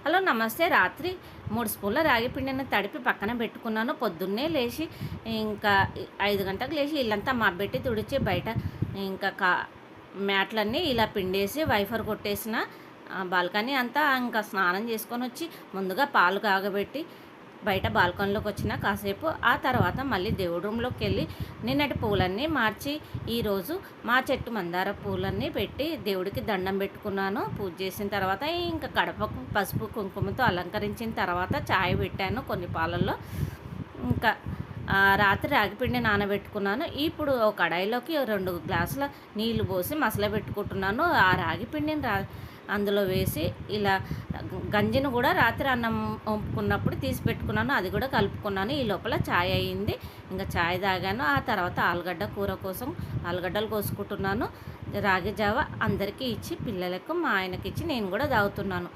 Hello నమస్తే. రాత్రి 3 స్పూన్ల రాగి పిండిని తడిపి పక్కన పెట్టుకున్నాను. పొద్దున్నే లేచి ఇంకా 5 గంటలకు లేచి ఇల్లంతా మబ్బెట్టి తుడిచి బయట ఇంకా మ్యాట్లన్నీ ఇలా పిండేసి వైఫర్ కొట్టేసిన బాల్కనీ అంతా ఇంకా స్నానం చేసుకొని వచ్చి ముందుగా పాలు కాగబెట్టి బయట బాల్కనీలోకి వచ్చిన కాసేపు. ఆ తర్వాత మళ్ళీ దేవుడి రూమ్లోకి వెళ్ళి నిన్నటి పూలన్నీ మార్చి ఈరోజు మా చెట్టు మందార పూలన్నీ పెట్టి దేవుడికి దండం పెట్టుకున్నాను. పూజ చేసిన తర్వాత ఇంకా కడపకు పసుపు కుంకుమతో అలంకరించిన తర్వాత చాయ్ పెట్టాను కొన్ని పాలల్లో. ఇంకా రాత్రి రాగిపిండి నానబెట్టుకున్నాను. ఇప్పుడు ఒక కడాయిలోకి 2 గ్లాసుల నీళ్లు పోసి మసలబెట్టుకుంటున్నాను. ఆ రాగిపిండిని అందులో వేసి ఇలా గంజిని కూడా రాత్రి అన్నం వంపుకున్నప్పుడు తీసి పెట్టుకున్నాను. అది కూడా కలుపుకున్నాను. ఈ లోపల చాయ్ అయ్యింది. ఇంకా చాయ్ తాగాను. ఆ తర్వాత ఆలుగడ్డ కూర కోసం ఆలుగడ్డలు కోసుకుంటున్నాను. రాగి జావ అందరికీ ఇచ్చి పిల్లలకు మా ఆయనకి ఇచ్చి నేను కూడా తాగుతున్నాను.